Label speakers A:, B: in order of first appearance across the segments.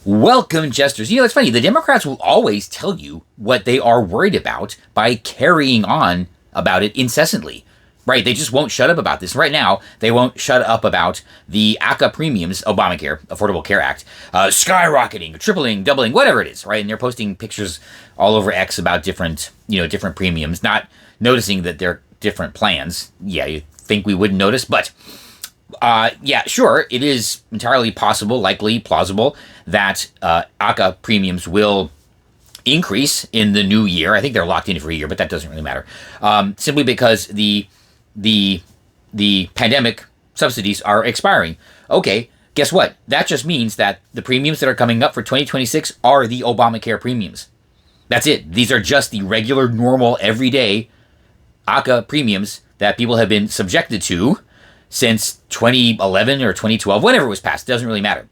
A: Welcome, jesters. It's funny. The Democrats will always tell you what they are worried about by carrying on about it incessantly. Right? They just won't shut up about this. Right now, they won't shut up about the ACA premiums, Obamacare, Affordable Care Act, skyrocketing, tripling, doubling, whatever it is, right? And they're posting pictures all over X about different premiums, not noticing that they're different plans. Yeah, you think we wouldn't notice, but yeah, sure, it is entirely possible, likely, plausible that ACA premiums will increase in the new year. I think they're locked in for a year, but that doesn't really matter. Simply because the pandemic subsidies are expiring. Okay, guess what? That just means that the premiums that are coming up for 2026 are the Obamacare premiums. That's it. These are just the regular, normal, everyday ACA premiums that people have been subjected to since 2011 or 2012, whenever it was passed. Doesn't really matter.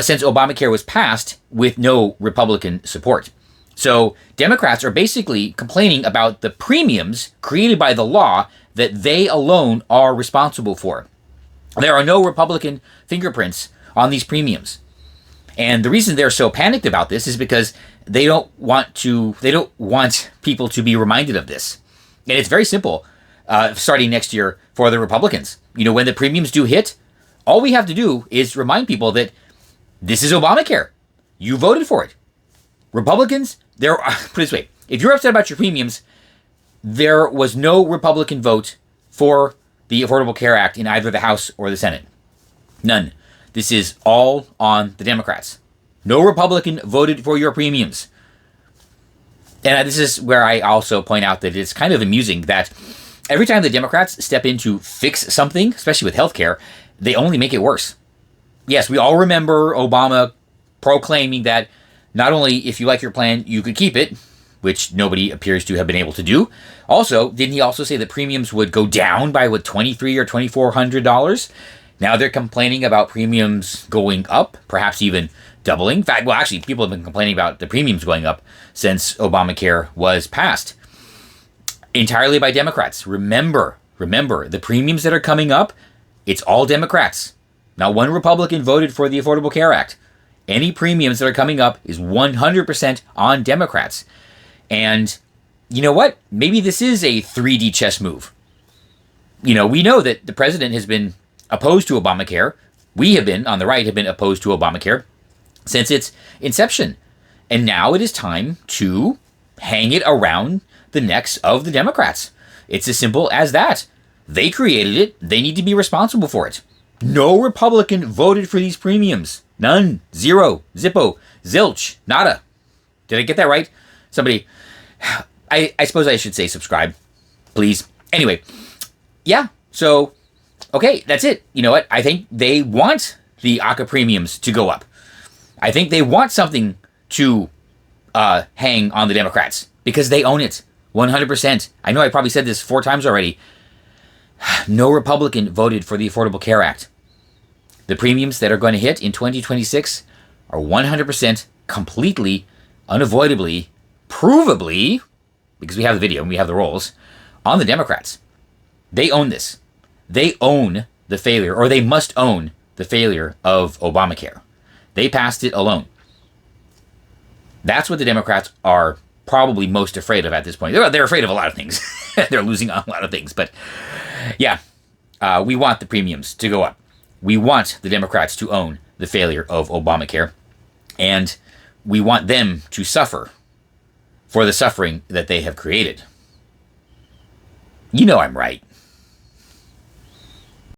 A: Since Obamacare was passed with no Republican support. So Democrats are basically complaining about the premiums created by the law that they alone are responsible for. There are no Republican fingerprints on these premiums. And the reason they're so panicked about this is because they don't want people to be reminded of this. And it's very simple, starting next year for the Republicans. When the premiums do hit, all we have to do is remind people that this is Obamacare. You voted for it. Republicans, put it this way, if you're upset about your premiums, there was no Republican vote for the Affordable Care Act in either the House or the Senate. None. This is all on the Democrats. No Republican voted for your premiums. And this is where I also point out that it's kind of amusing that every time the Democrats step in to fix something, especially with healthcare, they only make it worse. Yes, we all remember Obama proclaiming that not only if you like your plan, you could keep it, which nobody appears to have been able to do. Also, didn't he also say that premiums would go down by, $2,300 or $2,400? Now they're complaining about premiums going up, perhaps even doubling. In fact, actually, people have been complaining about the premiums going up since Obamacare was passed. Entirely by Democrats. Remember, the premiums that are coming up, it's all Democrats. Not one Republican voted for the Affordable Care Act. Any premiums that are coming up is 100% on Democrats. And you know what? Maybe this is a 3D chess move. We know that the president has been opposed to Obamacare. We have been, on the right, have been opposed to Obamacare since its inception. And now it is time to hang it around the necks of the Democrats. It's as simple as that. They created it. They need to be responsible for it. No Republican voted for these premiums. None. Zero. Zippo. Zilch. Nada. Did I get that right? Somebody, I suppose I should say subscribe, please. Anyway, yeah, so, okay, that's it. You know what? I think they want the ACA premiums to go up. I think they want something to hang on the Democrats because they own it 100%. I know I probably said this 4 times already. No Republican voted for the Affordable Care Act. The premiums that are going to hit in 2026 are 100% completely, unavoidably, provably, because we have the video and we have the rolls, on the Democrats. They own this. They own the failure, or they must own the failure of Obamacare. They passed it alone. That's what the Democrats are probably most afraid of at this point. They're afraid of a lot of things. They're losing on a lot of things. But yeah, we want the premiums to go up. We want the Democrats to own the failure of Obamacare. And we want them to suffer for the suffering that they have created. I'm right.